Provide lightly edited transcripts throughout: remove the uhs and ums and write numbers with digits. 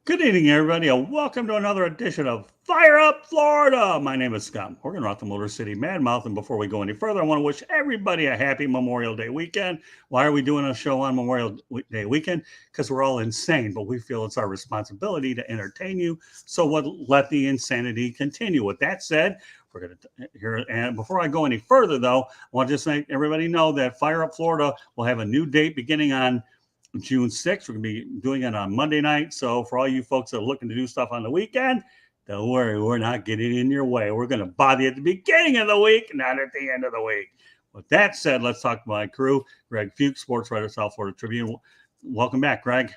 Good evening, everybody, and welcome to another edition of Fire Up Florida. My name is Scott. We're going to rock the Motor City Mad Mouth, and before we go any further, I want to wish everybody a happy Memorial Day weekend. Why are we doing a show on Memorial Day weekend? Because we're all insane, but we feel it's our responsibility to entertain you, so let the insanity continue. With that said, we're going to hear, and before I go any further, though, I want to just let everybody know that Fire Up Florida will have a new date beginning on June 6th. We're going to be doing it on Monday night. So for all you folks that are looking to do stuff on the weekend, don't worry, we're not getting in your way. We're going to bother you at the beginning of the week, not at the end of the week. With that said, let's talk to my crew. Greg Fuchs, sports writer, South Florida Tribune. Welcome back, Greg.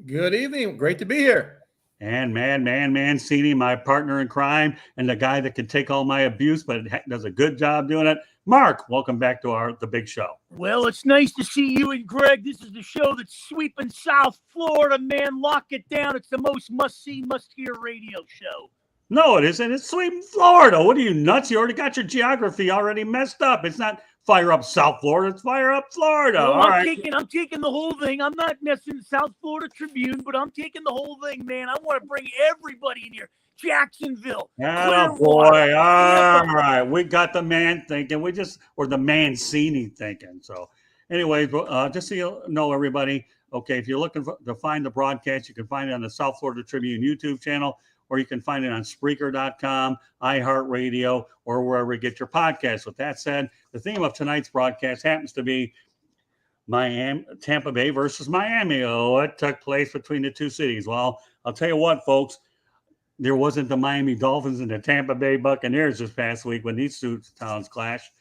Good evening. Great to be here. And Mancini, my partner in crime, and the guy that can take all my abuse, but does a good job doing it. Mark, welcome back to the big show. Well, it's nice to see you and Greg. This is the show that's sweeping South Florida, man. Lock it down. It's the most must-see, must-hear radio show. No, it isn't. It's sweeping Florida. What are you, nuts? You already got your geography already messed up. It's not Fire Up South Florida. It's Fire Up Florida. No, all I'm right. taking the whole thing. I'm not messing South Florida Tribune, but I'm taking the whole thing, man. I want to bring everybody in here. Jacksonville. Oh, boy. All right. We got the man thinking. Or the Mancini thinking. So, anyways, just so you know, everybody, okay, if you're looking to find the broadcast, you can find it on the South Florida Tribune YouTube channel, or you can find it on Spreaker.com, iHeartRadio, or wherever you get your podcasts. With that said, the theme of tonight's broadcast happens to be Tampa Bay versus Miami. Oh, what took place between the two cities? Well, I'll tell you what, folks. There wasn't the Miami Dolphins and the Tampa Bay Buccaneers this past week when these two towns clashed.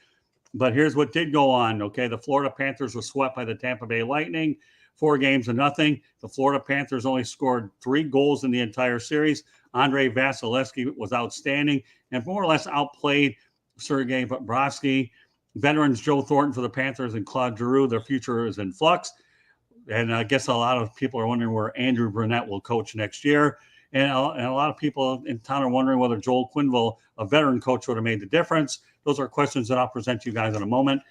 But here's what did go on, okay? The Florida Panthers were swept by the Tampa Bay Lightning, 4-0. The Florida Panthers only scored 3 goals in the entire series. Andrei Vasilevsky was outstanding and more or less outplayed Sergei Pravrosky. Veterans Joe Thornton for the Panthers and Claude Giroux, their future is in flux. And I guess a lot of people are wondering where Andrew Brunette will coach next year. And a lot of people in town are wondering whether Joel Quenneville, a veteran coach, would have made the difference. Those are questions that I'll present to you guys in a moment.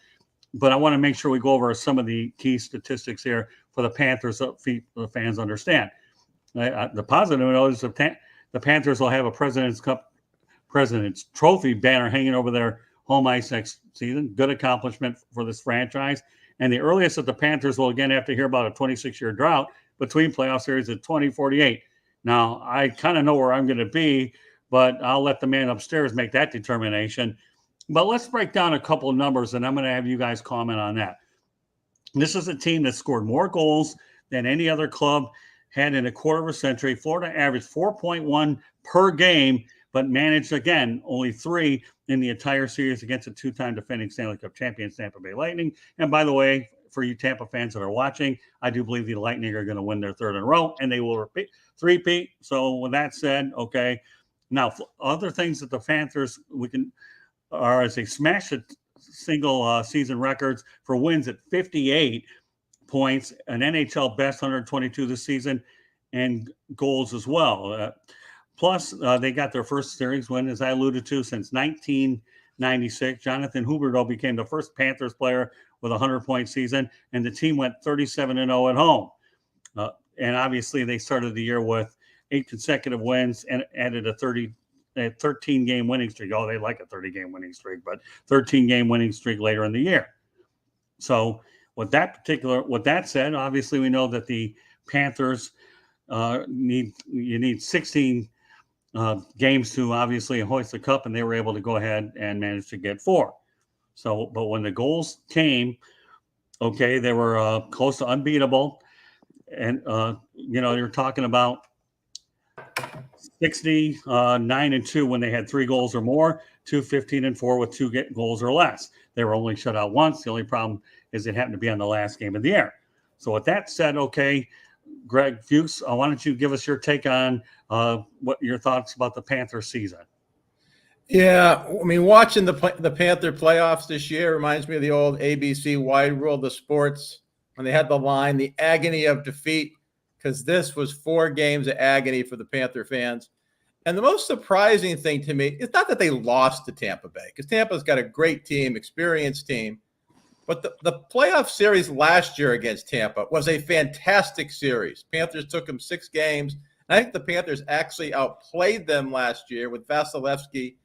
But I want to make sure we go over some of the key statistics here for the Panthers so the fans understand. The positive note is the Panthers will have a President's Trophy banner hanging over their home ice next season. Good accomplishment for this franchise. And the earliest that the Panthers will again have to hear about a 26-year drought between playoff series is 2048. Now, I kind of know where I'm going to be, but I'll let the man upstairs make that determination. But let's break down a couple of numbers, and I'm going to have you guys comment on that. This is a team that scored more goals than any other club had in a quarter of a century. Florida averaged 4.1 per game, but managed, again, only 3 in the entire series against a 2-time defending Stanley Cup champion Tampa Bay Lightning. And by the way, for you Tampa fans that are watching, I do believe the Lightning are going to win their 3rd in a row, and they will repeat. So with that said, okay. Now, other things that the Panthers are as they smashed the single season records for wins at 58 points, an NHL best 122 this season, and goals as well. Plus, they got their first series win, as I alluded to, since 1996. Jonathan Huberdeau became the first Panthers player with a 100-point season, and the team went 37-0 at home. And obviously, they started the year with 8 consecutive wins and added a 13-game winning streak. Oh, they like a 30-game winning streak, but 13-game winning streak later in the year. So with that said, obviously we know that the Panthers need 16 games to obviously hoist the cup, and they were able to go ahead and manage to get 4. So, but when the goals came, okay, they were close to unbeatable. And, you're talking about 69-2 when they had 3 goals or more, 15-4 with 2 goals or less. They were only shut out once. The only problem is it happened to be on the last game of the year. So with that said, okay, Greg Fuchs, why don't you give us your take on what your thoughts about the Panther season? Yeah, I mean, watching the Panther playoffs this year reminds me of the old ABC Wide World of Sports when they had the line, the agony of defeat, because this was 4 games of agony for the Panther fans. And the most surprising thing to me is not that they lost to Tampa Bay, because Tampa's got a great team, experienced team, But the playoff series last year against Tampa was a fantastic series. Panthers took them 6 games. And I think the Panthers actually outplayed them last year with Vasilevsky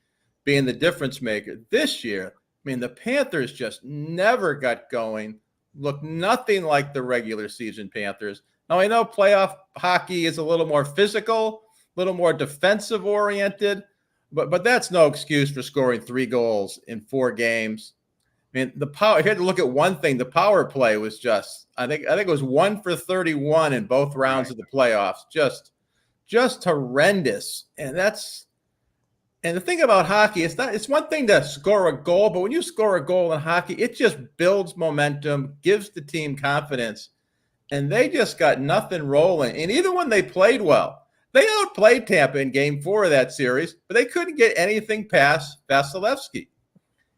being the difference maker. This year, I mean, the Panthers just never got going, looked nothing like the regular season Panthers. Now, I know playoff hockey is a little more physical, a little more defensive oriented, but that's no excuse for scoring 3 goals in 4 games. I mean, the power. If you had to look at one thing, the power play was just. I think it was 1 for 31 in both rounds of the playoffs. Just horrendous. And the thing about hockey, it's one thing to score a goal, but when you score a goal in hockey, it just builds momentum, gives the team confidence, and they just got nothing rolling. And even when they played well, they outplayed Tampa in Game 4 of that series, but they couldn't get anything past Vasilevsky.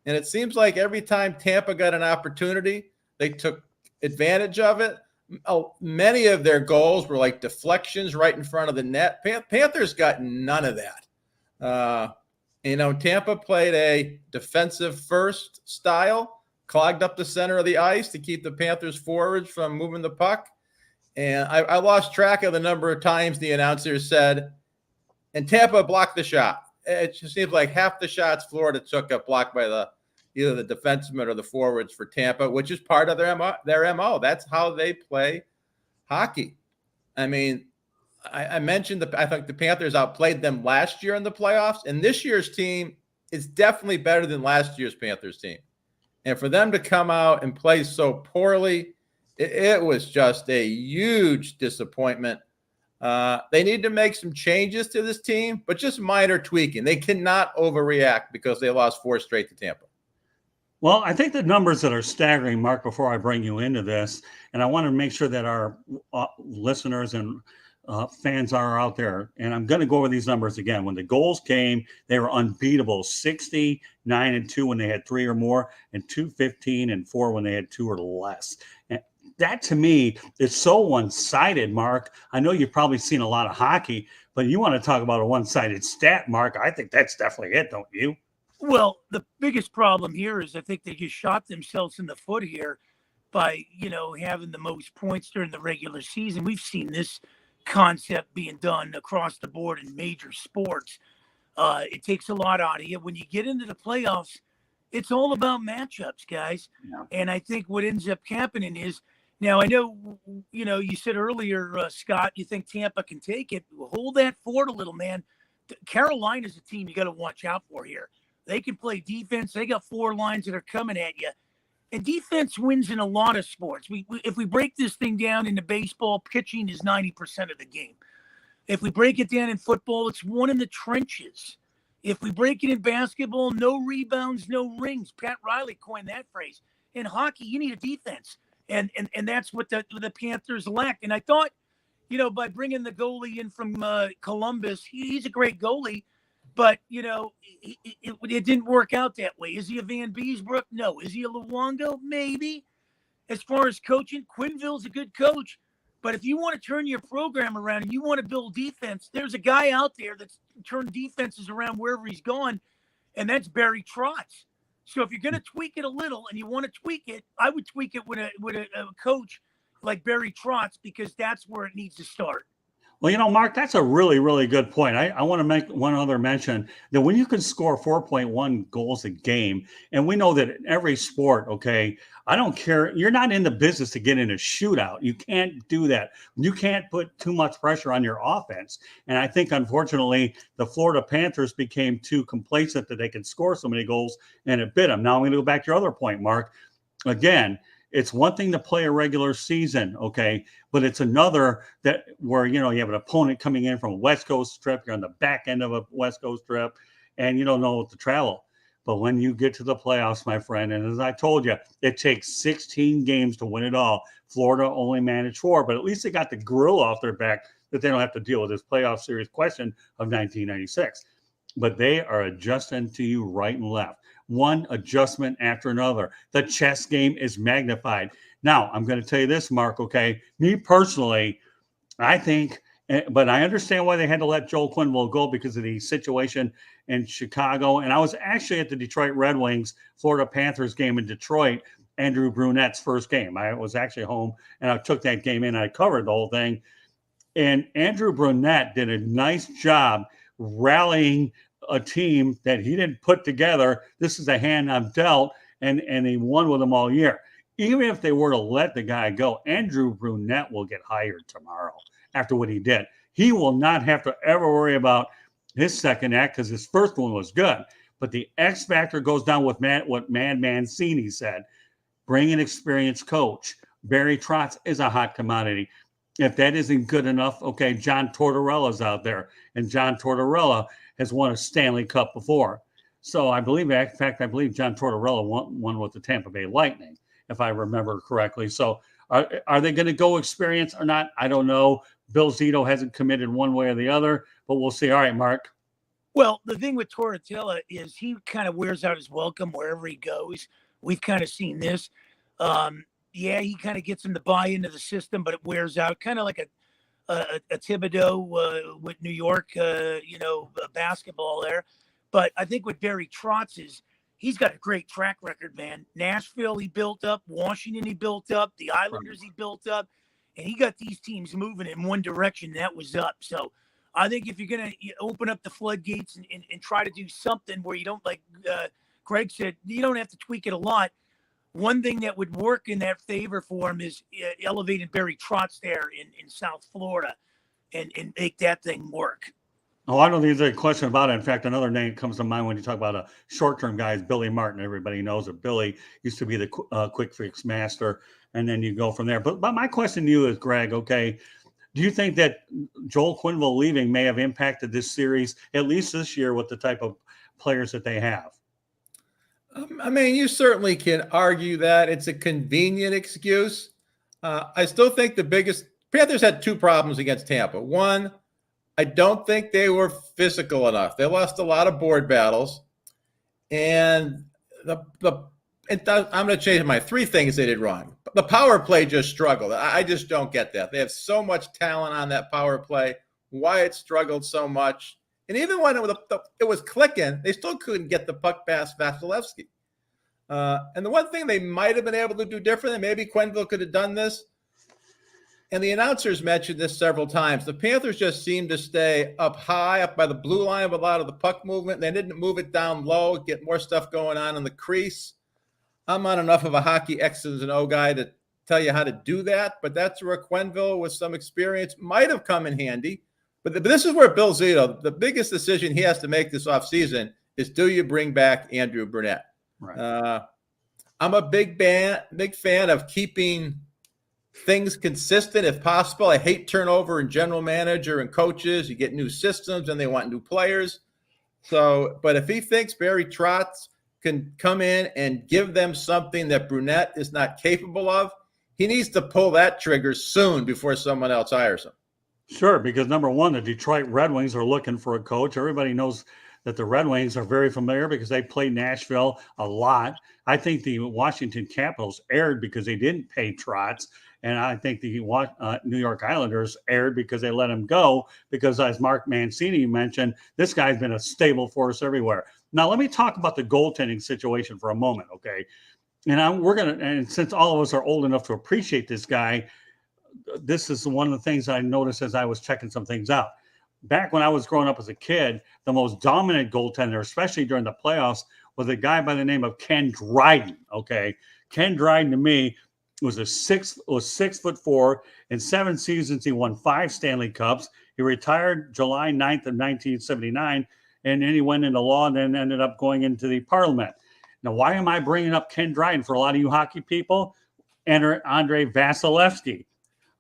And it seems like every time Tampa got an opportunity, they took advantage of it. Many of their goals were like deflections right in front of the net. Panthers got none of that. Tampa played a defensive first style, clogged up the center of the ice to keep the Panthers forwards from moving the puck. And I lost track of the number of times the announcer said, and Tampa blocked the shot. It just seems like half the shots Florida took got blocked by either the defensemen or the forwards for Tampa, which is part of their MO. That's how they play hockey. I mean, I mentioned I think the Panthers outplayed them last year in the playoffs, and this year's team is definitely better than last year's Panthers team. And for them to come out and play so poorly, it was just a huge disappointment. They need to make some changes to this team, but just minor tweaking. They cannot overreact because they lost 4 straight to Tampa. Well, I think the numbers that are staggering, Mark, before I bring you into this, and I want to make sure that our listeners and fans are out there, and I'm going to go over these numbers again. When the goals came, they were unbeatable, 69-2 when they had 3 or more, and 215-4 when they had 2 or less. And that, to me, is so one-sided, Mark. I know you've probably seen a lot of hockey, but you want to talk about a one-sided stat, Mark. I think that's definitely it, don't you? Well, the biggest problem here is I think they just shot themselves in the foot here by, having the most points during the regular season. We've seen this concept being done across the board in major sports. It takes a lot out of you. When you get into the playoffs, it's all about matchups, guys. Yeah. And I think what ends up happening is, now I know, you said earlier, Scott, you think Tampa can take it. Hold that fort a little, man. Carolina's a team you got to watch out for here. They can play defense. They got 4 lines that are coming at you. And defense wins in a lot of sports. If we break this thing down into baseball, pitching is 90% of the game. If we break it down in football, it's won in the trenches. If we break it in basketball, no rebounds, no rings. Pat Riley coined that phrase. In hockey, you need a defense. And that's what the Panthers lack. And I thought, by bringing the goalie in from Columbus, he's a great goalie. But, it didn't work out that way. Is he a Van Beesbrook? No. Is he a Luongo? Maybe. As far as coaching, Quenneville's a good coach. But if you want to turn your program around and you want to build defense, there's a guy out there that's turned defenses around wherever he's gone, and that's Barry Trotz. So if you're going to tweak it a little and you want to tweak it, I would tweak it with a coach like Barry Trotz, because that's where it needs to start. Well, Mark, that's a really, really good point. I want to make one other mention that when you can score 4.1 goals a game, and we know that in every sport, okay, I don't care. You're not in the business to get in a shootout. You can't do that. You can't put too much pressure on your offense. And I think, unfortunately, the Florida Panthers became too complacent that they could score so many goals, and it bit them. Now I'm going to go back to your other point, Mark. Again, it's one thing to play a regular season, okay, but it's another that where, you have an opponent coming in from a West Coast trip. You're on the back end of a West Coast trip, and you don't know what to travel. But when you get to the playoffs, my friend, and as I told you, it takes 16 games to win it all. Florida only managed 4, but at least they got the grill off their back that they don't have to deal with this playoff series question of 1996. But they are adjusting to you right and left. One adjustment after another. The chess game is magnified. Now, I'm going to tell you this, Mark, okay? Me personally, I think, but I understand why they had to let Joel Quenneville go because of the situation in Chicago. And I was actually at the Detroit Red Wings, Florida Panthers game in Detroit. Andrew Brunette's first game. I was actually home and I took that game in. I covered the whole thing. And Andrew Brunette did a nice job rallying a team that he didn't put together. This is a hand I'm dealt, and he won with them all year. Even if they were to let the guy go, Andrew Brunette will get hired tomorrow after what he did. He will not have to ever worry about his second act because his first one was good. But the X factor goes down with what Mancini said. Bring an experienced coach. Barry Trotz is a hot commodity. If that isn't good enough, okay, John Tortorella's out there. And John Tortorella has won a Stanley Cup before. So I believe, in fact, I believe John Tortorella won with the Tampa Bay Lightning, if I remember correctly. So are they going to go experience or not? I don't know. Bill Zito hasn't committed one way or the other, but we'll see. All right, Mark. Well, the thing with Tortorella is he kind of wears out his welcome wherever he goes. We've kind of seen this. Yeah, he kind of gets him to buy into the system, but it wears out, kind of like a Thibodeau with New York, basketball there. But I think with Barry Trotz is he's got a great track record, man. Nashville, he built up. Washington, he built up. The Islanders, he built up. And he got these teams moving in one direction, and that was up. So I think if you're going to open up the floodgates and try to do something where you don't, like Greg said, you don't have to tweak it a lot. One thing that would work in that favor for him is elevating Barry Trotz there in South Florida and make that thing work. Oh, I don't think there's a question about it. In fact, another name comes to mind when you talk about a short-term guy is Billy Martin. Everybody knows that Billy used to be the quick fix master, and then you go from there. But my question to you is, Greg, okay, do you think that Joel Quenneville leaving may have impacted this series, at least this year, with the type of players that they have? I mean, you certainly can argue that. It's a convenient excuse. I still think the biggest – Panthers had two problems against Tampa. One, I don't think they were physical enough. They lost a lot of board battles. And I'm going to change my three things they did wrong. The power play just struggled. I just don't get that. They have so much talent on that power play. Why it struggled so much. And even when it was clicking, they still couldn't get the puck past Vasilevsky. And the one thing they might have been able to do differently, maybe Quenneville could have done this, and the announcers mentioned this several times, the Panthers just seemed to stay up high, up by the blue line with a lot of the puck movement. They didn't move it down low, get more stuff going on in the crease. I'm not enough of a hockey X's and O guy to tell you how to do that, but that's where Quenneville with some experience might have come in handy. But this is where Bill Zito, the biggest decision he has to make this offseason is, do you bring back Andrew Brunette? Right. I'm a big fan of keeping things consistent if possible. I hate turnover in general manager and coaches. You get new systems and they want new players. So, but if he thinks Barry Trotz can come in and give them something that Brunette is not capable of, he needs to pull that trigger soon before someone else hires him. Sure, because number one, the Detroit Red Wings are looking for a coach. Everybody knows that the Red Wings are very familiar because they played Nashville a lot. I think the Washington Capitals erred because they didn't pay Trotz. And I think the New York Islanders erred because they let him go because, as Mark Mancini mentioned, this guy's been a stable force everywhere. Now, let me talk about the goaltending situation for a moment, okay? And since all of us are old enough to appreciate this guy, this is one of the things I noticed as I was checking some things out. Back when I was growing up as a kid, the most dominant goaltender, especially during the playoffs, was a guy by the name of Ken Dryden. Okay, Ken Dryden to me was 6'4". In 7 seasons, he won 5 Stanley Cups. He retired July 9th of 1979, and then he went into law and then ended up going into the Parliament. Now, why am I bringing up Ken Dryden? For a lot of you hockey people, enter Andre Vasilevsky.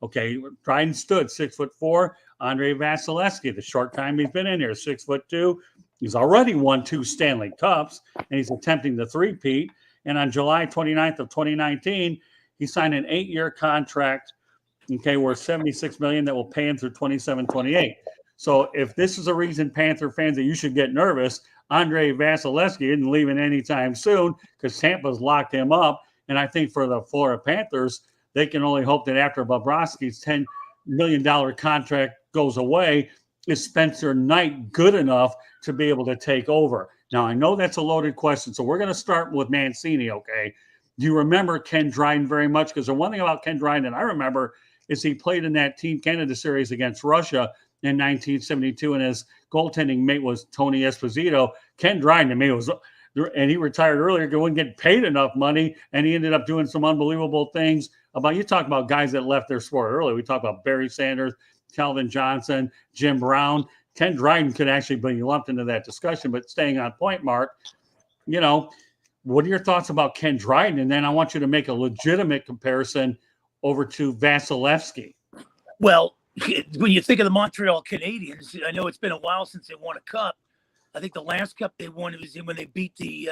Okay, Dryden stood 6'4". Andre Vasilevsky, the short time he's been in here, 6'2". He's already won 2 Stanley Cups, and he's attempting the three-peat. And on July 29th of 2019, he signed an 8-year contract, okay, worth $76 million that will pay him through 27-28. So if this is a reason, Panther fans, that you should get nervous, Andre Vasilevsky isn't leaving anytime soon because Tampa's locked him up. And I think for the Florida Panthers, they can only hope that after Pravrosky's $10 million contract goes away, is Spencer Knight good enough to be able to take over? Now, I know that's a loaded question, so we're going to start with Mancini, okay? Do you remember Ken Dryden very much? Because the one thing about Ken Dryden I remember is he played in that Team Canada series against Russia in 1972, and his goaltending mate was Tony Esposito. Ken Dryden, to me, was, and he retired earlier because he wasn't getting paid enough money, and he ended up doing some unbelievable things. You talk about guys that left their sport early. We talk about Barry Sanders, Calvin Johnson, Jim Brown. Ken Dryden could actually be lumped into that discussion, but staying on point, Mark, what are your thoughts about Ken Dryden? And then I want you to make a legitimate comparison over to Vasilevsky. Well, when you think of the Montreal Canadiens, I know it's been a while since they won a cup. I think the last cup they won was when they beat the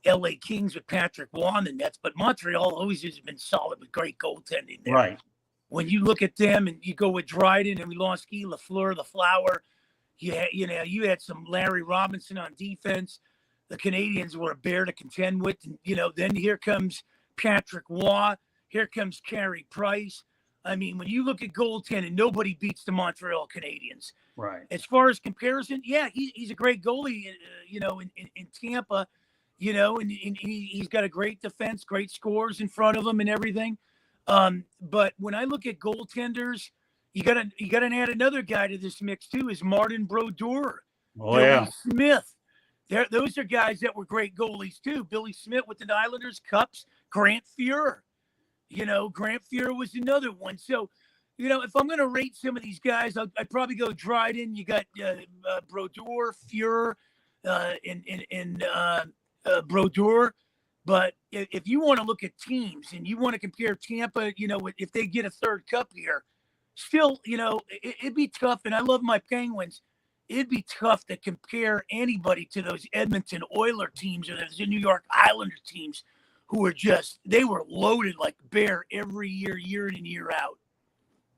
LA Kings with Patrick Roy on the Nets. But Montreal always has been solid with great goaltending there. Right. When you look at them and you go with Dryden and we lost Guy Lafleur, the Flower, you had some Larry Robinson on defense. The Canadians were a bear to contend with. And, then here comes Patrick Roy. Here comes Carey Price. I mean, when you look at goaltending, nobody beats the Montreal Canadiens. Right. As far as comparison, yeah, he's a great goalie, in Tampa, and he's got a great defense, great scores in front of him and everything. But when I look at goaltenders, you got to add another guy to this mix too, is Martin Brodeur. Oh, yeah. Smith. Those are guys that were great goalies too. Billy Smith with the Islanders, Cups, Grant Fuhrer. Grant Fuhrer was another one. So, if I'm going to rate some of these guys, I'd probably go Dryden. You got Brodeur, Fuhrer, and Brodeur. But if you want to look at teams and you want to compare Tampa, if they get a third cup here, still, it'd be tough. And I love my Penguins. It'd be tough to compare anybody to those Edmonton Oiler teams or those New York Islander teams who were they were loaded like bear every year in and year out.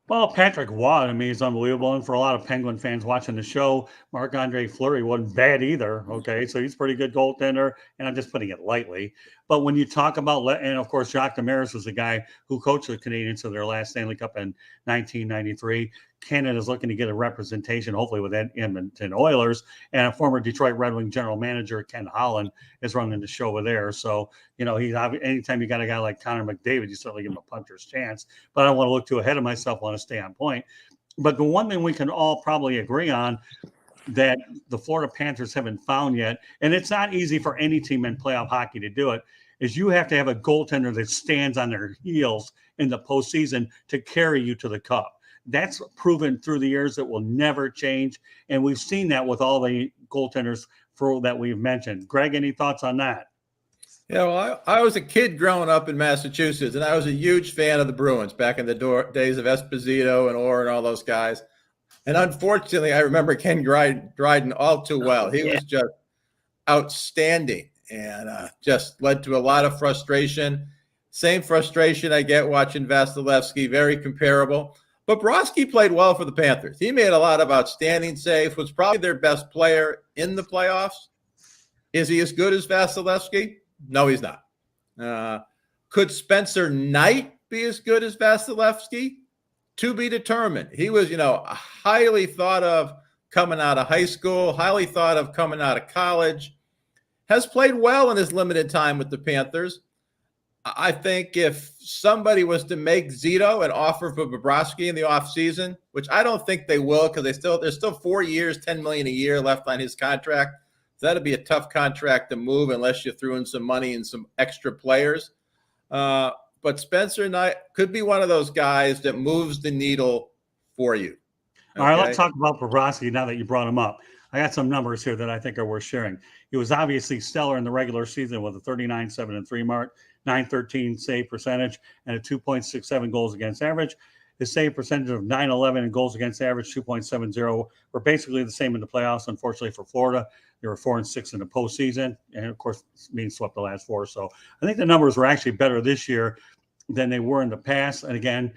Well, Patrick Roy, is unbelievable. And for a lot of Penguin fans watching the show, Marc-Andre Fleury wasn't bad either. Okay, so he's a pretty good goaltender, and I'm just putting it lightly. But when you talk about, and of course, Jacques Demers was the guy who coached the Canadiens to their last Stanley Cup in 1993. Canada's looking to get a representation, hopefully, with Edmonton Oilers. And a former Detroit Red Wing general manager, Ken Holland, is running the show over there. So, anytime you got a guy like Connor McDavid, you certainly give him a puncher's chance. But I don't want to look too ahead of myself, I want to stay on point. But the one thing we can all probably agree on that the Florida Panthers haven't found yet, and it's not easy for any team in playoff hockey to do it, is you have to have a goaltender that stands on their heels in the postseason to carry you to the cup. That's proven through the years that will never change. And we've seen that with all the goaltenders that we've mentioned. Greg, any thoughts on that? Yeah, well, I was a kid growing up in Massachusetts, and I was a huge fan of the Bruins back in the days of Esposito and Orr and all those guys. And unfortunately, I remember Ken Dryden all too well. He was just outstanding and just led to a lot of frustration. Same frustration I get watching Vasilevsky, very comparable. But Pravrosky played well for the Panthers. He made a lot of outstanding saves, was probably their best player in the playoffs. Is he as good as Vasilevsky? No, he's not. Could Spencer Knight be as good as Vasilevsky? To be determined. He was, highly thought of coming out of high school, highly thought of coming out of college, has played well in his limited time with the Panthers. I think if somebody was to make Zito an offer for Pravrosky in the offseason, which I don't think they will because there's still 4 years, $10 million a year left on his contract. So that'd be a tough contract to move unless you threw in some money and some extra players. But Spencer Knight could be one of those guys that moves the needle for you. Okay? All right, let's talk about Pravrosky now that you brought him up. I got some numbers here that I think are worth sharing. He was obviously stellar in the regular season with a 39-7-3 mark, .913 save percentage, and a 2.67 goals against average. His save percentage of .911 and goals against average 2.70 were basically the same in the playoffs. Unfortunately for Florida, they were 4-6 in the postseason, and of course, being swept the last four. So I think the numbers were actually better this year than they were in the past. And again,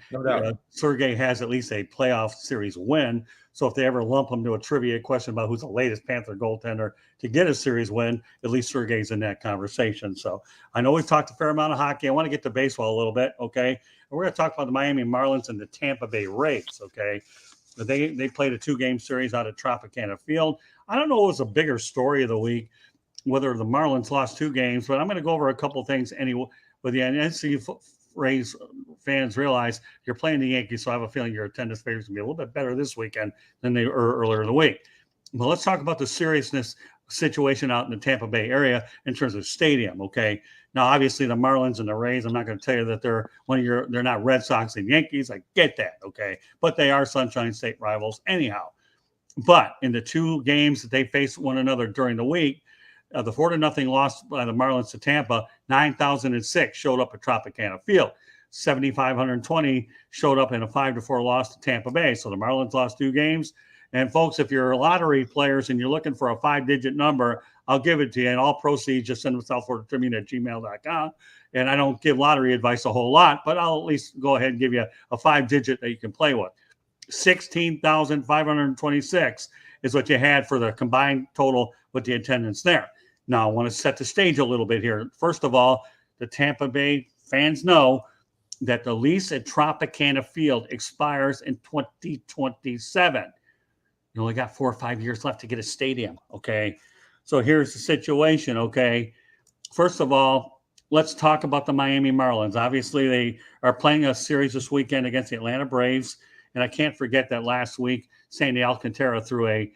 Sergei has at least a playoff series win. So if they ever lump him to a trivia question about who's the latest Panther goaltender to get a series win, at least Sergei's in that conversation. So I know we've talked a fair amount of hockey. I want to get to baseball a little bit, okay? And we're going to talk about the Miami Marlins and the Tampa Bay Rays, okay? But they played a 2-game series out at Tropicana Field. I don't know what was a bigger story of the week, whether the Marlins lost 2 games, but I'm going to go over a couple things anyway. But the NC Rays fans realize you're playing the Yankees, so I have a feeling your attendance figures going to be a little bit better this weekend than they were earlier in the week. But let's talk about the seriousness situation out in the Tampa Bay area in terms of stadium. Okay. Now, obviously, the Marlins and the Rays, I'm not going to tell you that they're not Red Sox and Yankees. I get that. Okay. But they are Sunshine State rivals anyhow. But in the 2 games that they faced one another during the week, the 4-0 loss by the Marlins to Tampa, 9,006 showed up at Tropicana Field. 7,520 showed up in a 5-4 loss to Tampa Bay. So the Marlins lost 2 games. And folks, if you're lottery players and you're looking for a 5-digit number, I'll give it to you. And all proceeds, just send them to southfloridatribune@gmail.com. And I don't give lottery advice a whole lot, but I'll at least go ahead and give you a 5-digit that you can play with. 16,526 is what you had for the combined total with the attendance there. Now, I want to set the stage a little bit here. First of all, the Tampa Bay fans know that the lease at Tropicana Field expires in 2027. You only got 4 or 5 years left to get a stadium, okay? So here's the situation, okay? First of all, let's talk about the Miami Marlins. Obviously, they are playing a series this weekend against the Atlanta Braves, and I can't forget that last week, Sandy Alcantara threw a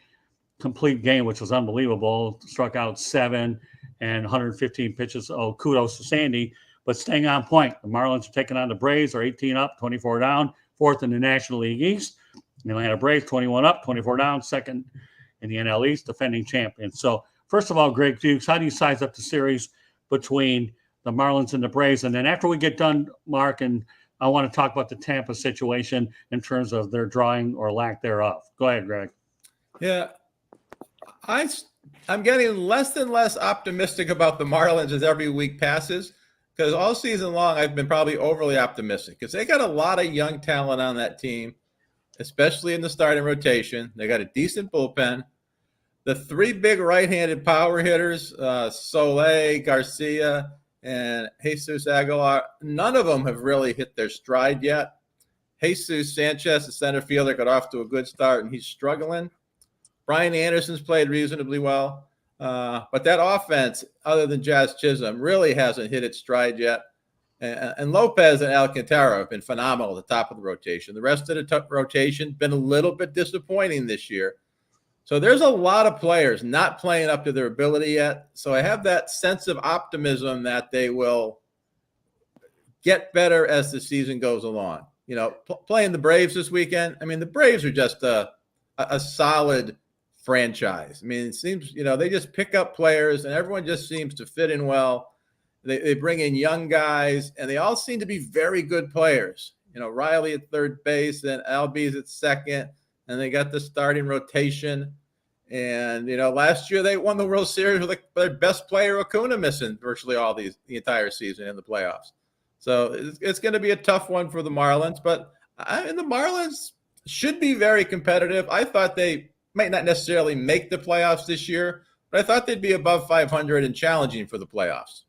complete game, which was unbelievable, struck out 7 and 115 pitches. Oh, kudos to Sandy. But staying on point, the Marlins are taking on the Braves, are 18 up, 24 down, 4th in the National League East. The Atlanta Braves, 21 up, 24 down, 2nd in the NL East, defending champion. So, first of all, Greg Fuchs, how do you size up the series between the Marlins and the Braves? And then after we get done, Mark, and I want to talk about the Tampa situation in terms of their drawing or lack thereof. Go ahead, Greg. Yeah. I'm getting less and less optimistic about the Marlins as every week passes, because all season long I've been probably overly optimistic because they got a lot of young talent on that team, especially in the starting rotation. They got a decent bullpen. The 3 big right-handed power hitters, Soler, Garcia, and Jesus Aguilar, none of them have really hit their stride yet. Jesus Sanchez, the center fielder, got off to a good start, and he's struggling. Brian Anderson's played reasonably well. But that offense, other than Jazz Chisholm, really hasn't hit its stride yet. And Lopez and Alcantara have been phenomenal at the top of the rotation. The rest of the rotation been a little bit disappointing this year. So there's a lot of players not playing up to their ability yet. So I have that sense of optimism that they will get better as the season goes along. You know, playing the Braves this weekend, I mean, the Braves are just a solid franchise. I mean, it seems, you know, they just pick up players and everyone just seems to fit in well. They bring in young guys and they all seem to be very good players. You know, Riley at third base and Albies at second, and they got the starting rotation. And, you know, last year they won the World Series with their best player, Acuna, missing virtually the entire season in the playoffs. So it's going to be a tough one for the Marlins, but the Marlins should be very competitive. I thought they might not necessarily make the playoffs this year, but I thought they'd be above 500 and challenging for the playoffs.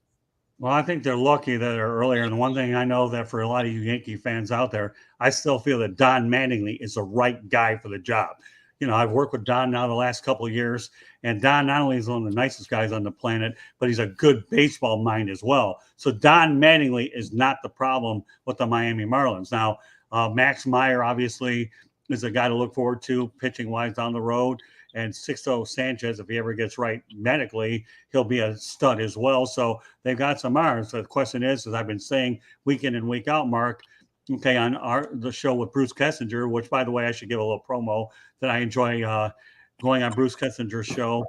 Well, I think they're lucky that they're earlier. And one thing I know that for a lot of you Yankee fans out there, I still feel that Don Mattingly is the right guy for the job. You know, I've worked with Don now the last couple of years, and Don not only is one of the nicest guys on the planet, but he's a good baseball mind as well. So Don Mattingly is not the problem with the Miami Marlins. Now, Max Meyer obviously is a guy to look forward to pitching-wise down the road. And Sixto Sanchez, if he ever gets right medically, he'll be a stud as well. So they've got some arms. So the question is, as I've been saying week in and week out, Mark, okay, on the show with Bruce Kessinger, which, by the way, I should give a little promo that I enjoy going on Bruce Kessinger's show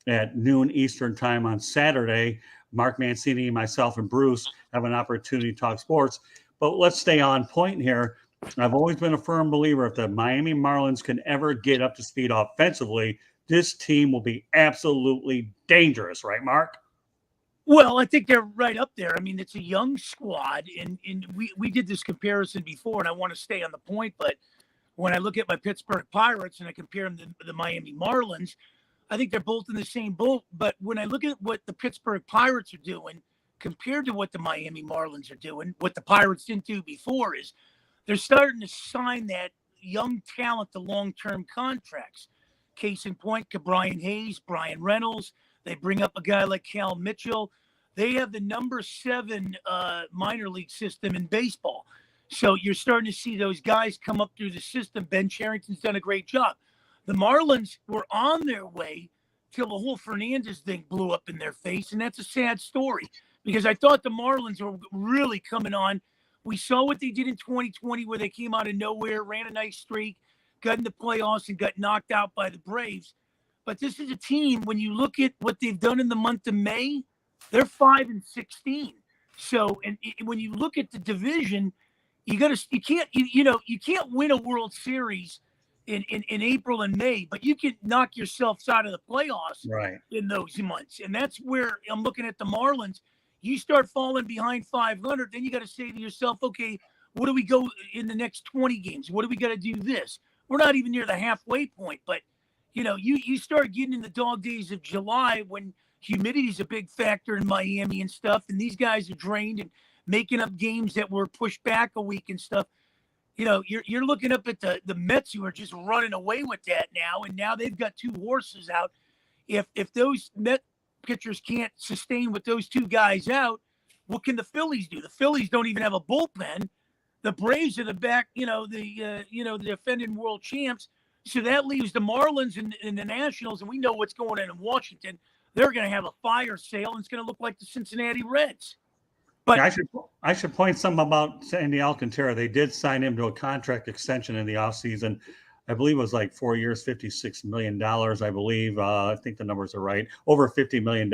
at noon Eastern time on Saturday. Mark Mancini, myself, and Bruce have an opportunity to talk sports. But let's stay on point here. I've always been a firm believer if the Miami Marlins can ever get up to speed offensively, this team will be absolutely dangerous, right, Mark? Well, I think they're right up there. I mean, it's a young squad, and we did this comparison before, and I want to stay on the point, but when I look at my Pittsburgh Pirates and I compare them to the Miami Marlins, I think they're both in the same boat. But when I look at what the Pittsburgh Pirates are doing compared to what the Miami Marlins are doing, what the Pirates didn't do before is they're starting to sign that young talent to long-term contracts. Case in point, Brian Hayes, Brian Reynolds. They bring up a guy like Cal Mitchell. They have the number 7 minor league system in baseball. So you're starting to see those guys come up through the system. Ben Cherington's done a great job. The Marlins were on their way till the whole Fernandez thing blew up in their face, and that's a sad story because I thought the Marlins were really coming on. We saw what they did in 2020 where they came out of nowhere, ran a nice streak, got in the playoffs, and got knocked out by the Braves. But this is a team, when you look at what they've done in the month of May, they're 5-16. So, and when you look at the division, you can't win a World Series in April and May, but you can knock yourself out of the playoffs in those months. And that's where I'm looking at the Marlins. You start falling behind 500, then you got to say to yourself, okay, what do we go in the next 20 games? What do we got to do this? We're not even near the halfway point, but you start getting in the dog days of July when humidity is a big factor in Miami and stuff, and these guys are drained and making up games that were pushed back a week and stuff. You're looking up at the Mets who are just running away with that now, and now they've got 2 horses out. If those Met pitchers can't sustain with those 2 guys out, what can the Phillies do? The Phillies don't even have a bullpen. The Braves are the back, the defending world champs. So that leaves the Marlins and the Nationals, and we know what's going on in Washington. They're going to have a fire sale, and it's going to look like the Cincinnati Reds. But yeah, I should point something about Sandy Alcantara. They did sign him to a contract extension in the offseason. I believe it was like 4 years, $56 million, I believe. I think the numbers are right. Over $50 million.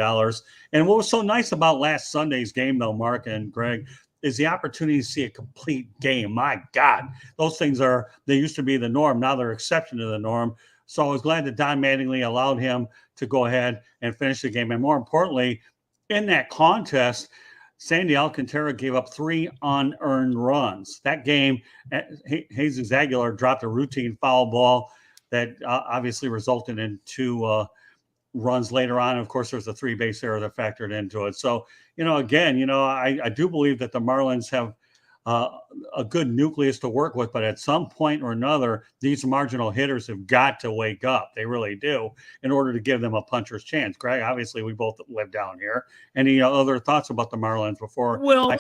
And what was so nice about last Sunday's game, though, Mark and Greg, is the opportunity to see a complete game. My God, those things they used to be the norm. Now they're exception to the norm. So I was glad that Don Mattingly allowed him to go ahead and finish the game. And more importantly, in that contest, Sandy Alcantara gave up 3 unearned runs. That game, Jesus Aguilar dropped a routine foul ball that obviously resulted in 2 runs later on. Of course, there's a 3-base error that factored into it. So, again, I do believe that the Marlins have a good nucleus to work with, but at some point or another, these marginal hitters have got to wake up. They really do, in order to give them a puncher's chance. Greg, obviously, we both live down here. Any other thoughts about the Marlins before? Well,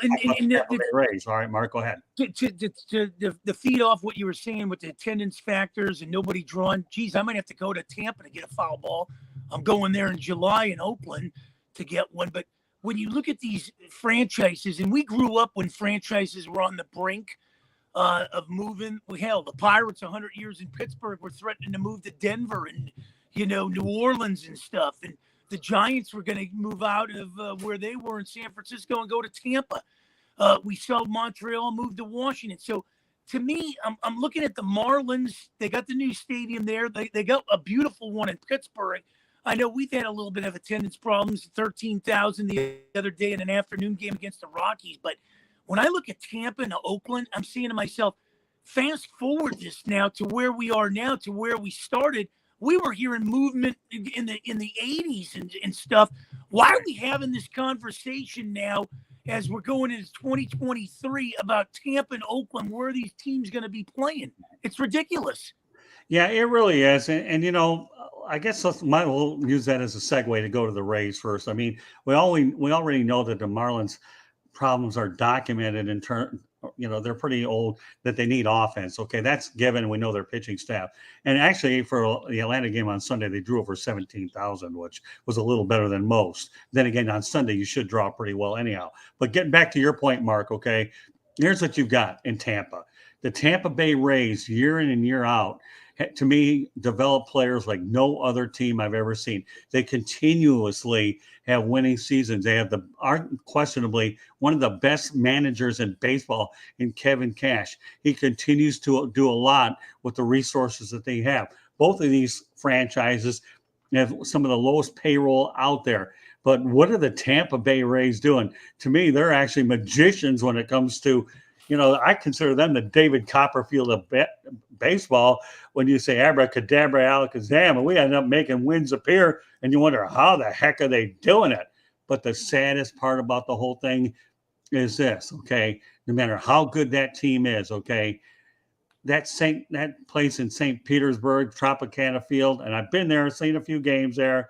Rays. All right, Mark, go ahead. To feed off what you were saying with the attendance factors and nobody drawn, geez, I might have to go to Tampa to get a foul ball. I'm going there in July in Oakland to get one. But when you look at these franchises, and we grew up when franchises were on the brink of moving. Hell, the Pirates 100 years in Pittsburgh were threatening to move to Denver and, New Orleans and stuff. And the Giants were going to move out of where they were in San Francisco and go to Tampa. We saw Montreal move to Washington. So to me, I'm looking at the Marlins. They got the new stadium there. They got a beautiful one in Pittsburgh. I know we've had a little bit of attendance problems, 13,000 the other day in an afternoon game against the Rockies. But when I look at Tampa and Oakland, I'm saying to myself, fast forward this now to where we are now, to where we started. We were hearing movement in the 80s and stuff. Why are we having this conversation now as we're going into 2023 about Tampa and Oakland? Where are these teams going to be playing? It's ridiculous. Yeah, it really is. And I guess we'll use that as a segue to go to the Rays first. I mean, we already know that the Marlins' problems are documented in turn. They're pretty old, that they need offense. Okay, that's given. We know their pitching staff. And actually, for the Atlanta game on Sunday, they drew over 17,000, which was a little better than most. Then again, on Sunday, you should draw pretty well anyhow. But getting back to your point, Mark, okay, here's what you've got in Tampa. The Tampa Bay Rays, year in and year out, to me, develop players like no other team I've ever seen. They continuously have winning seasons. They have unquestionably one of the best managers in baseball in Kevin Cash. He continues to do a lot with the resources that they have. Both of these franchises have some of the lowest payroll out there. But what are the Tampa Bay Rays doing? To me, they're actually magicians when it comes to, I consider them the David Copperfield of baseball. When you say abracadabra, alakazam, and we end up making wins appear, and you wonder how the heck are they doing it? But the saddest part about the whole thing is this, okay? No matter how good that team is, okay, that place in St. Petersburg, Tropicana Field, and I've been there, seen a few games there.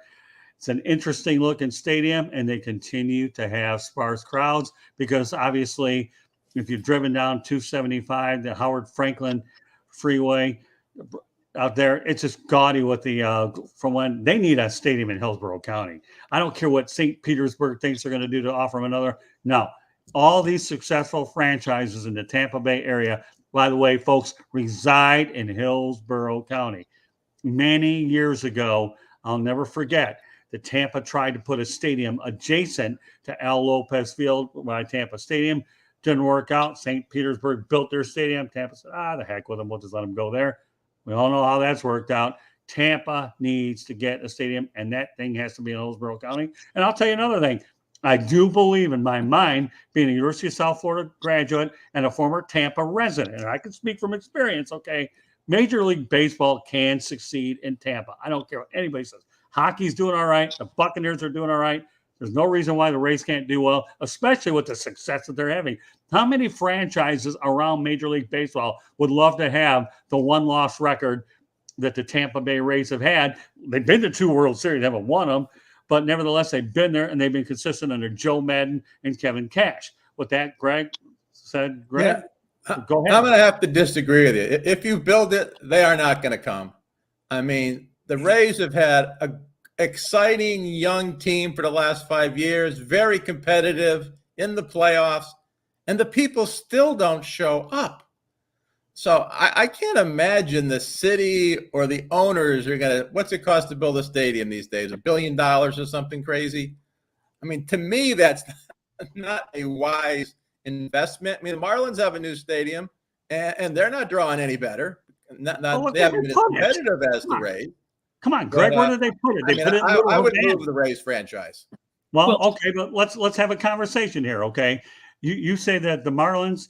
It's an interesting looking stadium, and they continue to have sparse crowds because obviously, if you've driven down 275, the Howard Franklin Freeway out there, it's just gaudy with the from when they need a stadium in Hillsborough County. I don't care what St. Petersburg thinks they're going to do to offer them another. No, all these successful franchises in the Tampa Bay area, by the way, folks, reside in Hillsborough County. Many years ago, I'll never forget, the Tampa tried to put a stadium adjacent to Al Lopez Field by Tampa Stadium. Didn't work out. St. Petersburg built their stadium. Tampa said, the heck with them. We'll just let them go there. We all know how that's worked out. Tampa needs to get a stadium, and that thing has to be in Hillsborough County. And I'll tell you another thing. I do believe in my mind, being a University of South Florida graduate and a former Tampa resident, and I can speak from experience, okay, Major League Baseball can succeed in Tampa. I don't care what anybody says. Hockey's doing all right. The Buccaneers are doing all right. There's no reason why the Rays can't do well, especially with the success that they're having. How many franchises around Major League Baseball would love to have the one-loss record that the Tampa Bay Rays have had? They've been to 2 World Series, they haven't won them, but nevertheless, they've been there, and they've been consistent under Joe Madden and Kevin Cash. With that, Greg said, Greg, go ahead. I'm going to have to disagree with you. If you build it, they are not going to come. I mean, the Rays have had an exciting young team for the last 5 years, very competitive in the playoffs, and the people still don't show up. So I can't imagine the city or the owners are going to – what's it cost to build a stadium these days, $1 billion or something crazy? I mean, to me, that's not a wise investment. I mean, the Marlins have a new stadium, and they're not drawing any better. They haven't been as competitive as the Rays. Come on, Greg, where did they put it? I would move the Rays franchise. Well, okay, but let's have a conversation here, okay? You say that the Marlins,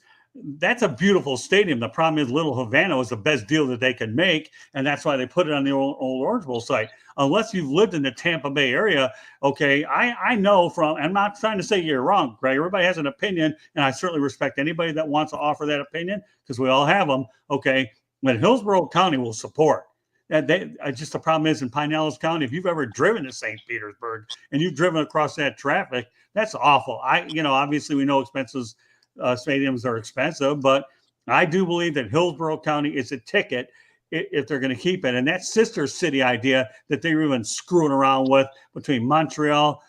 that's a beautiful stadium. The problem is Little Havana was the best deal that they could make, and that's why they put it on the old Orange Bowl site. Unless you've lived in the Tampa Bay area, okay, I know from, I'm not trying to say you're wrong, Greg. Everybody has an opinion, and I certainly respect anybody that wants to offer that opinion because we all have them, okay? But Hillsborough County will support. Just the problem is in Pinellas County, if you've ever driven to St. Petersburg and you've driven across that traffic, that's awful. Obviously we know expenses, stadiums are expensive, but I do believe that Hillsborough County is a ticket if they're going to keep it. And that sister city idea that they were even screwing around with between Montreal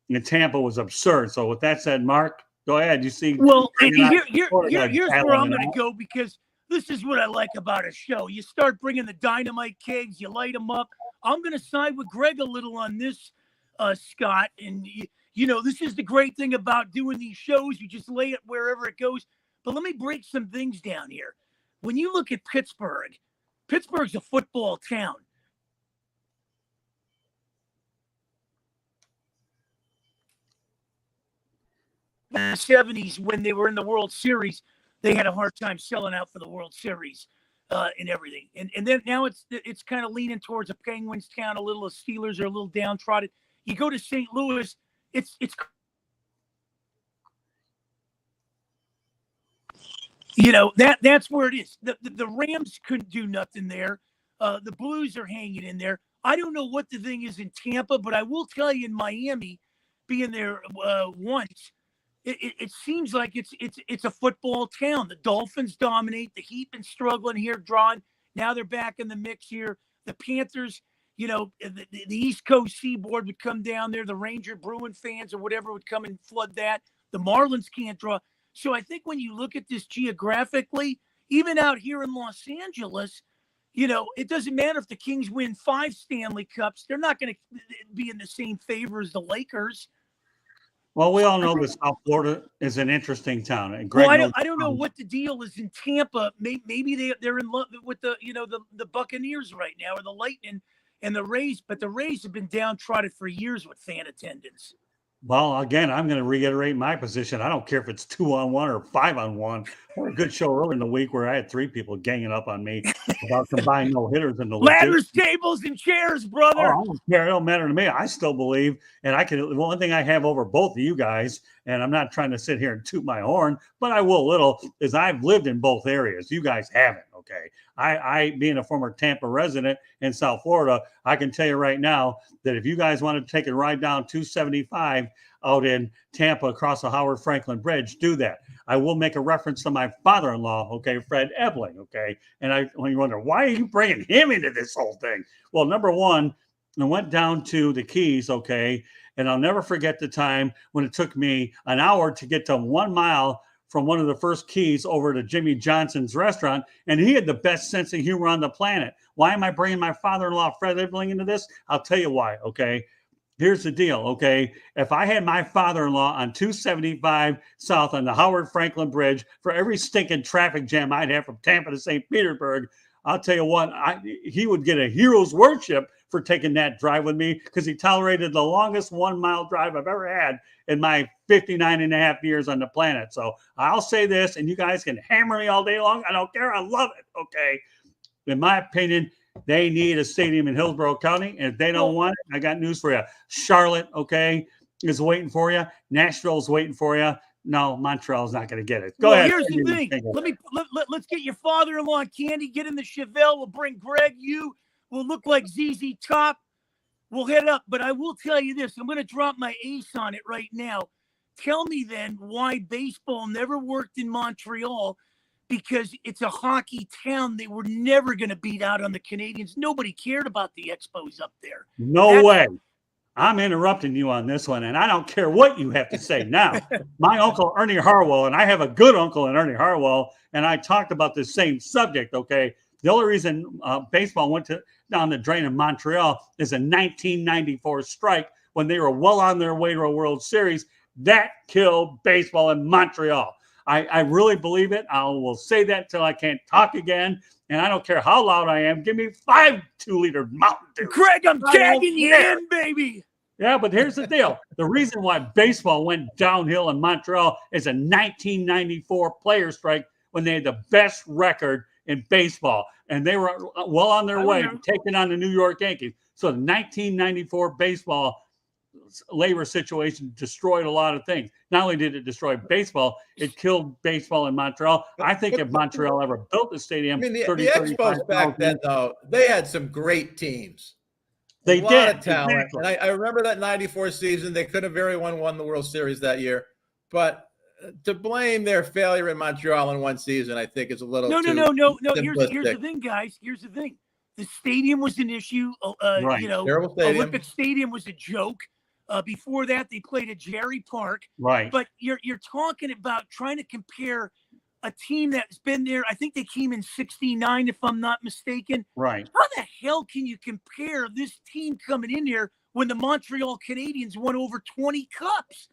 and Tampa was absurd. So with that said, Mark, go ahead. You see, well, here's where I'm going to go because this is what I like about a show. You start bringing the dynamite kegs, you light them up. I'm going to side with Greg a little on this, Scott. And, this is the great thing about doing these shows. You just lay it wherever it goes. But let me break some things down here. When you look at Pittsburgh, Pittsburgh's a football town. In the 70s, when they were in the World Series, they had a hard time selling out for the World Series and everything. And then now it's kind of leaning towards a Penguins town, a little. The Steelers are a little downtrodden. You go to St. Louis, it's that's where it is. The Rams couldn't do nothing there. The Blues are hanging in there. I don't know what the thing is in Tampa, but I will tell you in Miami, being there once, it seems like it's a football town. The Dolphins dominate. The Heat been struggling here, drawing. Now they're back in the mix here. The Panthers, the East Coast Seaboard would come down there. The Ranger Bruin fans or whatever would come and flood that. The Marlins can't draw. So I think when you look at this geographically, even out here in Los Angeles, it doesn't matter if the Kings win 5 Stanley Cups. They're not going to be in the same favor as the Lakers. Well, we all know that South Florida is an interesting town. And Greg, I don't know what the deal is in Tampa. Maybe they're in love with the Buccaneers right now, or the Lightning and the Rays. But the Rays have been downtrodden for years with fan attendance. Well, again, I'm going to reiterate my position. I don't care if it's 2-on-1 or 5-on-1. Or a good show earlier in the week where I had 3 people ganging up on me about combined no-hitters in the league. Ladders, tables, and chairs, brother. Oh, I don't care. It don't matter to me. I still believe, and the one thing I have over both of you guys, and I'm not trying to sit here and toot my horn, but I will a little, is I've lived in both areas. You guys haven't, Okay. I being a former Tampa resident in South Florida, I can tell you right now that if you guys want to take a ride down 275 out in Tampa across the Howard Franklin Bridge, do that. I will make a reference to my father-in-law, okay, Fred Ebling, okay? And when you wonder, why are you bringing him into this whole thing? Well, number one, I went down to the Keys, okay, and I'll never forget the time when it took me an hour to get to 1 mile from one of the first Keys over to Jimmy Johnson's restaurant, and he had the best sense of humor on the planet. Why am I bringing my father-in-law, Fred Ebling, into this? I'll tell you why, okay? Here's the deal, okay? If I had my father-in-law on 275 South on the Howard Franklin Bridge for every stinking traffic jam I'd have from Tampa to St. Petersburg, I'll tell you what, he would get a hero's worship for taking that drive with me because he tolerated the longest 1 mile drive I've ever had in my 59 and a half years on the planet. So I'll say this, and you guys can hammer me all day long. I don't care. I love it, okay? In my opinion, they need a stadium in Hillsborough County, and if they don't want it, I got news for you. Charlotte, okay, is waiting for you. Nashville's waiting for you. No, Montreal's not going to get it. Go ahead. Here's the thing. Let's get your father-in-law on Candy. Get in the Chevelle. We'll bring Greg. We'll look like ZZ Top. We'll head up. But I will tell you this. I'm going to drop my ace on it right now. Tell me then why baseball never worked in Montreal, because it's a hockey town. They were never going to beat out on the Canadians. Nobody cared about the Expos up there. No way. I'm interrupting you on this one, and I don't care what you have to say now. My uncle, Ernie Harwell, and I have a good uncle in Ernie Harwell, and I talked about the same subject, okay? The only reason baseball went down the drain in Montreal is a 1994 strike when they were well on their way to a World Series. That killed baseball in Montreal. I really believe it. I will say that till I can't talk again, and I don't care how loud I am. Give me 5 2-liter Mountain Dew. Greg, I'm tagging you in, baby. Yeah, but here's the deal. The reason why baseball went downhill in Montreal is a 1994 player strike when they had the best record in baseball, and they were well on their way to taking on the New York Yankees. So the 1994 baseball labor situation destroyed a lot of things. Not only did it destroy baseball, it killed baseball in Montreal. I think if Montreal ever built a stadium, I mean, the Expos back then, though, they had some great teams. They did. A lot of talent. Exactly. And I remember that 94 season. They could have very well won the World Series that year. But to blame their failure in Montreal in one season, I think is a little No. Here's the thing, guys. Here's the thing. The stadium was an issue. Right. You know, Olympic Stadium was a joke. Before that, they played at Jerry Park. Right. But you're talking about trying to compare a team that's been there. I think they came in 69, if I'm not mistaken. Right. How the hell can you compare this team coming in here when the Montreal Canadiens won over 20 cups?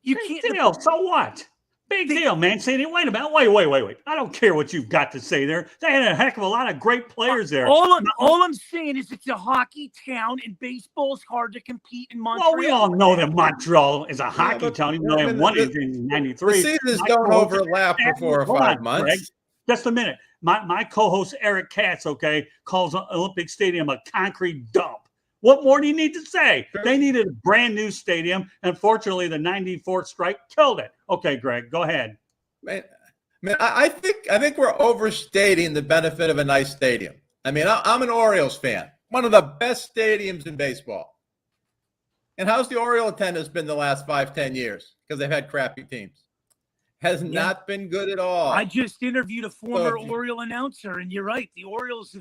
You can't. So what? Big deal, Mancini. Wait a minute. Wait. I don't care what you've got to say there. They had a heck of a lot of great players there. All I'm saying is it's a hockey town, and baseball's hard to compete in Montreal. Well, we all know that Montreal is a hockey town, even though they won it in 93. The seasons don't overlap for 4 or 5 months. Greg, just a minute. My co-host, Eric Katz, okay, calls Olympic Stadium a concrete dump. What more do you need to say? They needed a brand new stadium. Unfortunately, the 94 strike killed it. Okay, Greg, go ahead. Man, I think we're overstating the benefit of a nice stadium. I mean, I'm an Orioles fan. One of the best stadiums in baseball. And how's the Oriole attendance been the last 5-10 years? Because they've had crappy teams. Has not been good at all. I just interviewed a former Oriole announcer, and you're right. The Orioles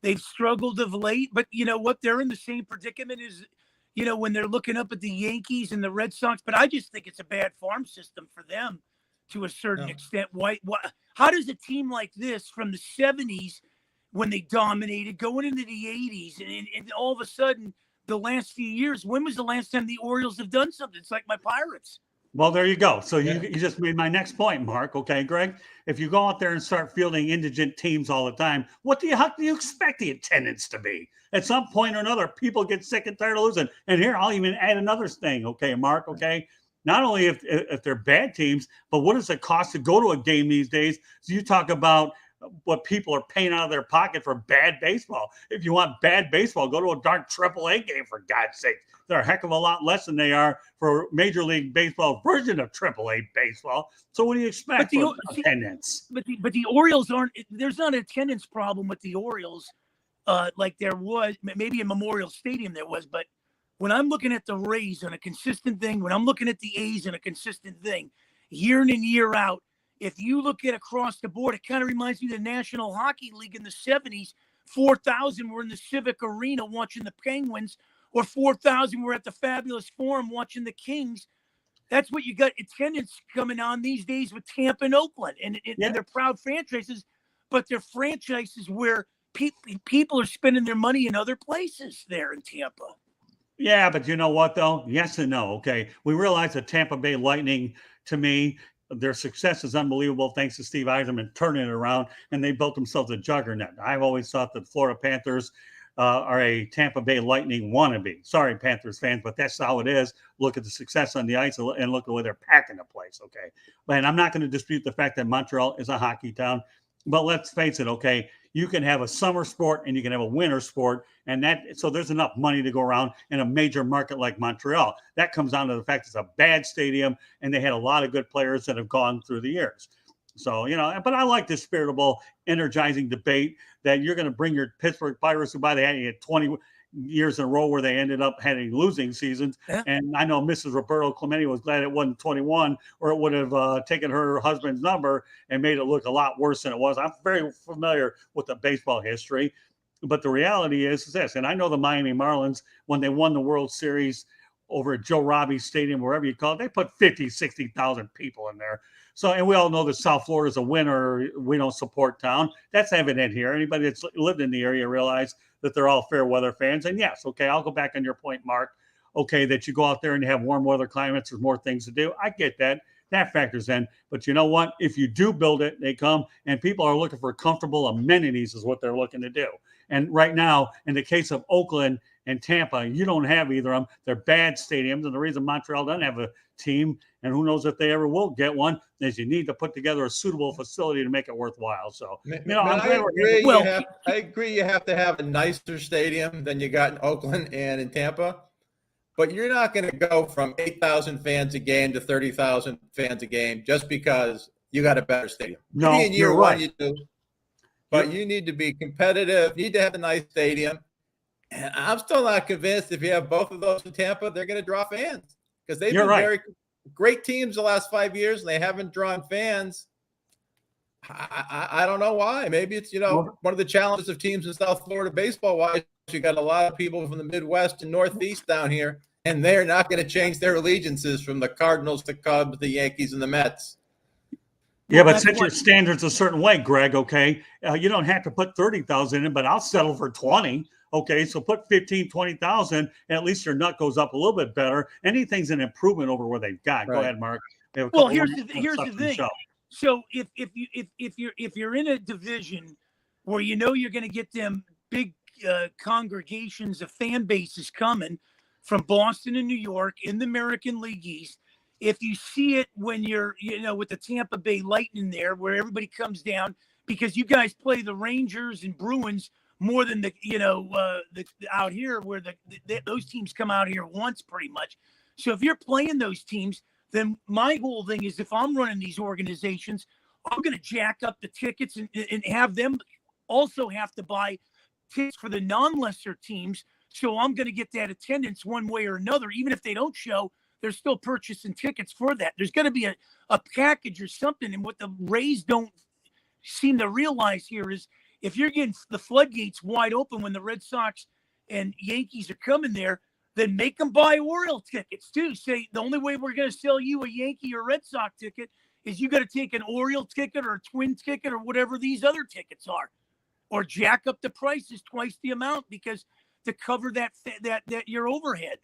they've struggled of late, but you know what? They're in the same predicament as, you know, when they're looking up at the Yankees and the Red Sox. But I just think it's a bad farm system for them to a certain extent. How does a team like this from the 70s, when they dominated, going into the 80s, and all of a sudden the last few years, when was the last time the Orioles have done something? It's like my Pirates. Well, there you go. So you just made my next point, Mark. Okay, Greg, if you go out there and start fielding indigent teams all the time, how do you expect the attendance to be? At some point or another, people get sick and tired of losing. And here, I'll even add another thing. Okay, Mark. Okay. Not only if they're bad teams, but what does it cost to go to a game these days? So you talk about what people are paying out of their pocket for bad baseball. If you want bad baseball, go to a darn AAA game, for God's sake. They're a heck of a lot less than they are for Major League Baseball version of AAA baseball. So what do you expect for attendance? But the Orioles aren't. There's not an attendance problem with the Orioles, like there was maybe in Memorial Stadium there was. But when I'm looking at the Rays on a consistent thing, when I'm looking at the A's on a consistent thing, year in and year out, if you look at across the board, it kind of reminds me of the National Hockey League in the 70s. 4,000 were in the Civic Arena watching the Penguins, or 4,000 were at the Fabulous Forum watching the Kings. That's what you got attendance coming on these days with Tampa and Oakland. And they're proud franchises, but they're franchises where people are spending their money in other places there in Tampa. Yeah, but you know what, though? Yes and no. Okay. We realize the Tampa Bay Lightning, to me, their success is unbelievable thanks to Steve Yzerman turning it around, and they built themselves a juggernaut. I've always thought that Florida Panthers are a Tampa Bay Lightning wannabe. Sorry, Panthers fans, but that's how it is. Look at the success on the ice and look at the way they're packing the place, okay? And I'm not going to dispute the fact that Montreal is a hockey town, but let's face it, okay? You can have a summer sport and you can have a winter sport, and so there's enough money to go around in a major market like Montreal. That comes down to the fact it's a bad stadium, and they had a lot of good players that have gone through the years. So, but I like this spiritable, energizing debate that you're going to bring your Pittsburgh Pirates, who by the way had 20 years in a row where they ended up having losing seasons. Yeah. And I know Mrs. Roberto Clemente was glad it wasn't 21, or it would have taken her husband's number and made it look a lot worse than it was. I'm very familiar with the baseball history, but the reality is this. And I know the Miami Marlins, when they won the World Series over at Joe Robbie Stadium, wherever you call it, they put 50, 60,000 people in there. So, and we all know that South Florida is a winner. We don't support town. That's evident here. Anybody that's lived in the area realize that they're all fair weather fans. And yes, okay, I'll go back on your point, Mark. Okay, that you go out there and you have warm weather climates, there's more things to do. I get that. That factors in. But you know what? If you do build it, they come, and people are looking for comfortable amenities is what they're looking to do. And right now, in the case of Oakland and Tampa, you don't have either of them. They're bad stadiums. And the reason Montreal doesn't have a team, and who knows if they ever will get one, is you need to put together a suitable facility to make it worthwhile. So, I agree. You have to have a nicer stadium than you got in Oakland and in Tampa. But you're not going to go from 8,000 fans a game to 30,000 fans a game just because you got a better stadium. No, maybe in year you're one right. you do. But you need to be competitive. You need to have a nice stadium. And I'm still not convinced if you have both of those in Tampa, they're going to draw fans. Because they've been very great teams the last 5 years, and they haven't drawn fans. I don't know why. Maybe it's, one of the challenges of teams in South Florida baseball-wise. You got a lot of people from the Midwest and Northeast down here, and they're not going to change their allegiances from the Cardinals to Cubs, the Yankees, and the Mets. Yeah, but set your standards a certain way, Greg, okay? You don't have to put 30,000 in, but I'll settle for 20. Okay, so put 15, 20,000, and at least your nut goes up a little bit better. Anything's an improvement over what they've got. Right. Go ahead, Mark. Well, here's the thing. So if you're in a division where you're going to get them big congregations of fan bases coming from Boston and New York in the American League East, if you see it when you're with the Tampa Bay Lightning there, where everybody comes down because you guys play the Rangers and Bruins more than the out here where those teams come out here once pretty much. So if you're playing those teams, then my whole thing is if I'm running these organizations, I'm going to jack up the tickets and have them also have to buy tickets for the non-lesser teams. So I'm going to get that attendance one way or another. Even if they don't show, they're still purchasing tickets for that. There's going to be a package or something. And what the Rays don't seem to realize here is if you're getting the floodgates wide open when the Red Sox and Yankees are coming there, then make them buy Oriole tickets too. Say the only way we're going to sell you a Yankee or Red Sox ticket is you got to take an Oriole ticket or a Twin ticket or whatever these other tickets are, or jack up the prices twice the amount because to cover that your overhead.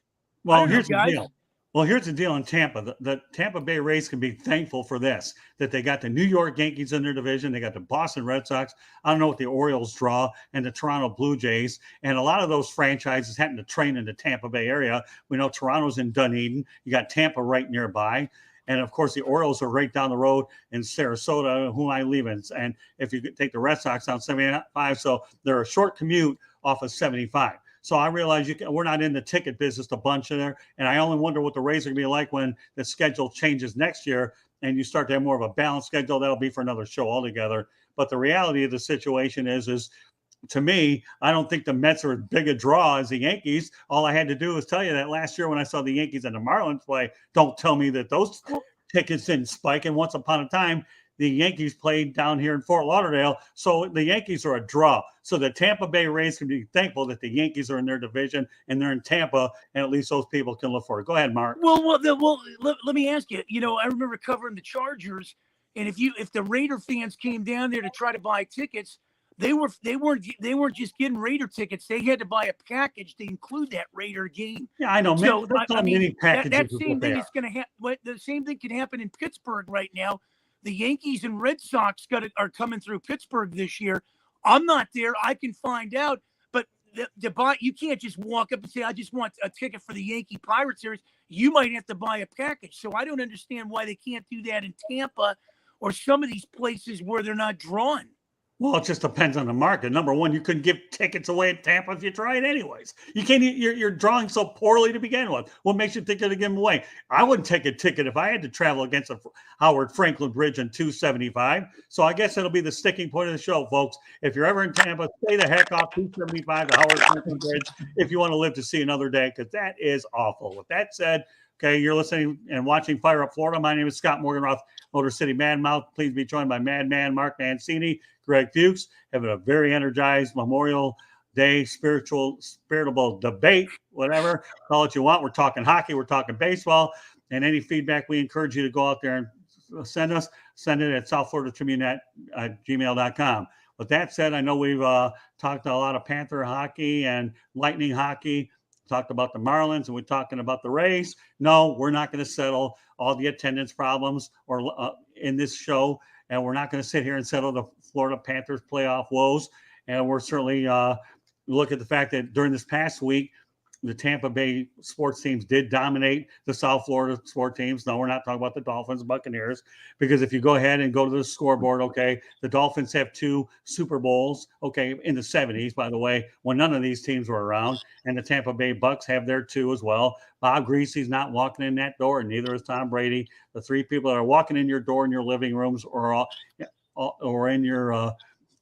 Well, here's the deal. Well, here's the deal in Tampa. The Tampa Bay Rays can be thankful for this, that they got the New York Yankees in their division. They got the Boston Red Sox. I don't know what the Orioles draw, and the Toronto Blue Jays. And a lot of those franchises happen to train in the Tampa Bay area. We know Toronto's in Dunedin. You got Tampa right nearby. And of course, the Orioles are right down the road in Sarasota, whom I live in. And if you take the Red Sox down 75, so they're a short commute off of 75. So I realize we're not in the ticket business a bunch in there. And I only wonder what the Rays are going to be like when the schedule changes next year and you start to have more of a balanced schedule. That'll be for another show altogether. But the reality of the situation is to me, I don't think the Mets are as big a draw as the Yankees. All I had to do was tell you that last year when I saw the Yankees and the Marlins play, don't tell me that those tickets didn't spike. And once upon a time, the Yankees played down here in Fort Lauderdale. So the Yankees are a draw. So the Tampa Bay Rays can be thankful that the Yankees are in their division and they're in Tampa, and at least those people can look for it. Go ahead, Mark. Well, let me ask you, I remember covering the Chargers, and if the Raider fans came down there to try to buy tickets, they weren't just getting Raider tickets. They had to buy a package to include that Raider game. Yeah, I know. So, Many packages. That same thing is going to happen. The same thing can happen in Pittsburgh right now. The Yankees and Red Sox are coming through Pittsburgh this year. I'm not there. I can find out. But you can't just walk up and say, I just want a ticket for the Yankee Pirate Series. You might have to buy a package. So I don't understand why they can't do that in Tampa or some of these places where they're not drawn. Well, it just depends on the market. Number one, you couldn't give tickets away at Tampa if you tried anyways. You can't. You're drawing so poorly to begin with. What makes you think you're going to give them away? I wouldn't take a ticket if I had to travel against a Howard Franklin Bridge in 275. So I guess it'll be the sticking point of the show, folks. If you're ever in Tampa, stay the heck off 275, the Howard Franklin Bridge, if you want to live to see another day, because that is awful. With that said, okay, you're listening and watching Fire Up Florida. My name is Scott Morganroth, Motor City Madmouth. Please be joined by Madman Mark Mancini, Greg Fuchs, having a very energized Memorial Day spiritable debate, whatever, call it you want. We're talking hockey, we're talking baseball, and any feedback we encourage you to go out there and send it at southfloridatribune@gmail.com. With that said, I know we've talked a lot of Panther hockey and Lightning hockey, talked about the Marlins, and we're talking about the Rays. No, we're not going to settle all the attendance problems or in this show, and we're not going to sit here and settle the Florida Panthers playoff woes. And we're certainly look at the fact that during this past week, the Tampa Bay sports teams did dominate the South Florida sport teams. No, we're not talking about the Dolphins and Buccaneers, because if you go ahead and go to the scoreboard, okay, the Dolphins have 2 Super Bowls, okay, in the 70s, by the way, when none of these teams were around, and the Tampa Bay Bucks have their 2 as well. Bob Greasy's not walking in that door, and neither is Tom Brady. The 3 people that are walking in your door in your living rooms or in your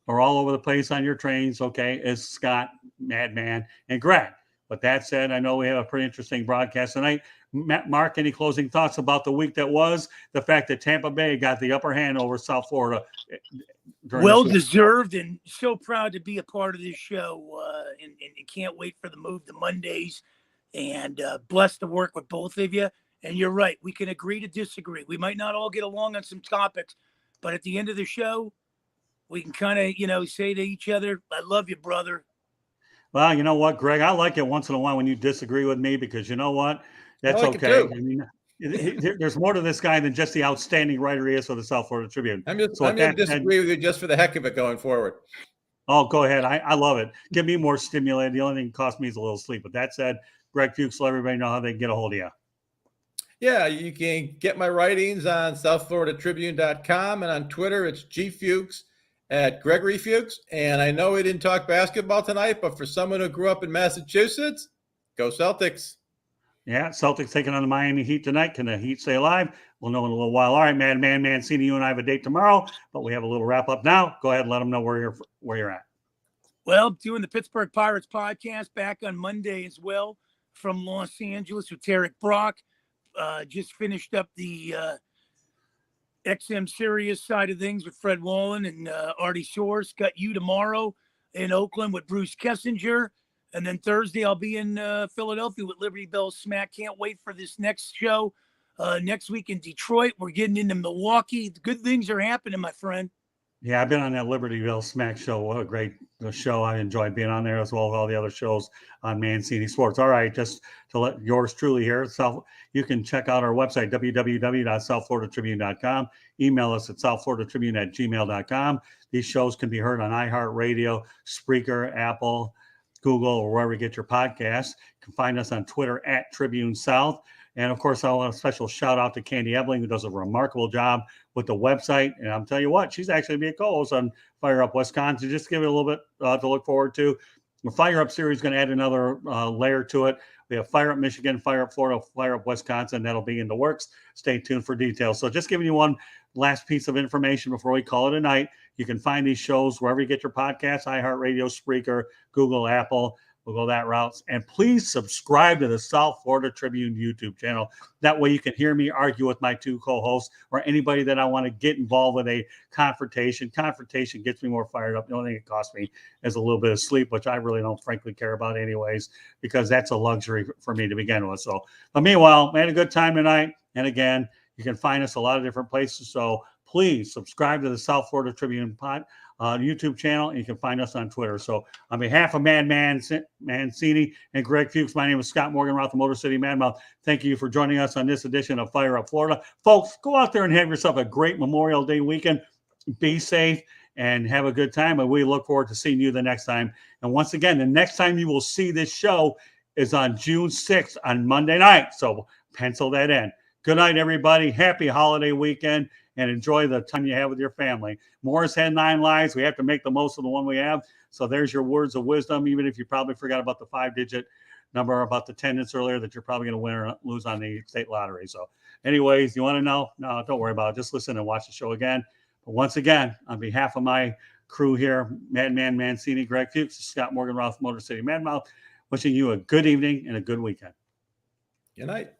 or all over the place on your trains, okay, is Scott, Madman, and Greg. But that said, I know we have a pretty interesting broadcast tonight. Mark, any closing thoughts about the week that was? The fact that Tampa Bay got the upper hand over South Florida. Well deserved, and so proud to be a part of this show, and can't wait for the move to Mondays, and blessed to work with both of you. And you're right, we can agree to disagree. We might not all get along on some topics, but at the end of the show, we can kind of, say to each other, I love you, brother. Well, you know what, Greg? I like it once in a while when you disagree with me, because you know what? That's like okay. I mean, there's more to this guy than just the outstanding writer he is for the South Florida Tribune. I'm going to disagree with you just for the heck of it going forward. Oh, go ahead. I love it. Give me more stimulated. The only thing that cost me is a little sleep. But that said, Greg Fuchs, let everybody know how they can get a hold of you. Yeah, you can get my writings on southfloridatribune.com, and on Twitter, it's GFuchs at Gregory Fuchs. And I know we didn't talk basketball tonight, but for someone who grew up in Massachusetts, go Celtics. Yeah, Celtics taking on the Miami Heat tonight. Can the Heat stay alive? We'll know in a little while. All right, Madman Mancini, you and I have a date tomorrow, but we have a little wrap up now. Go ahead and let them know where you're at. Well, doing the Pittsburgh Pirates podcast back on Monday as well from Los Angeles with Tarek Brock. Just finished up the XM Sirius side of things with Fred Wallen and Artie Shores. Got you tomorrow in Oakland with Bruce Kessinger. And then Thursday, I'll be in Philadelphia with Liberty Bell Smack. Can't wait for this next show. Next week in Detroit, we're getting into Milwaukee. Good things are happening, my friend. Yeah, I've been on that Libertyville Smack show. What a great show. I enjoyed being on there, as well as all the other shows on Mancini Sports. All right, just to let yours truly here. You can check out our website, www.southfloridatribune.com. Email us at southfloridatribune@gmail.com. These shows can be heard on iHeartRadio, Spreaker, Apple, Google, or wherever you get your podcasts. You can find us on Twitter at Tribune South. And of course, I want a special shout out to Candy Ebling, who does a remarkable job with the website. And I'm telling you what, she's actually be a co-host on Fire Up Wisconsin. Just give it a little bit to look forward to. The Fire Up series is going to add another layer to it. We have Fire Up Michigan, Fire Up Florida, Fire Up Wisconsin. That'll be in the works. Stay tuned for details. So just giving you one last piece of information before we call it a night. You can find these shows wherever you get your podcasts, iHeartRadio, Spreaker, Google, Apple. We'll go that route. And please subscribe to the South Florida Tribune YouTube channel. That way you can hear me argue with my two co-hosts or anybody that I want to get involved with a confrontation. Confrontation gets me more fired up. The only thing it costs me is a little bit of sleep, which I really don't frankly care about anyways, because that's a luxury for me to begin with. So, but meanwhile, I had a good time tonight. And again, you can find us a lot of different places. So please subscribe to the South Florida Tribune YouTube channel, and you can find us on Twitter. So on behalf of Mancini and Greg Fuchs, my name is Scott Morgan, Roth, the Motor City Madmouth. Thank you for joining us on this edition of Fire Up Florida. Folks, go out there and have yourself a great Memorial Day weekend. Be safe and have a good time. And we look forward to seeing you the next time. And once again, the next time you will see this show is on June 6th on Monday night. So pencil that in. Good night, everybody. Happy holiday weekend. And enjoy the time you have with your family. Morris had 9 lives. We have to make the most of the one we have. So there's your words of wisdom, even if you probably forgot about the 5-digit number about the attendance earlier that you're probably going to win or lose on the state lottery. So anyways, you want to know? No, don't worry about it. Just listen and watch the show again. But once again, on behalf of my crew here, Madman Mancini, Greg Fuchs, Scott Morgan, Roth, Motor City Madmouth, wishing you a good evening and a good weekend. Good night.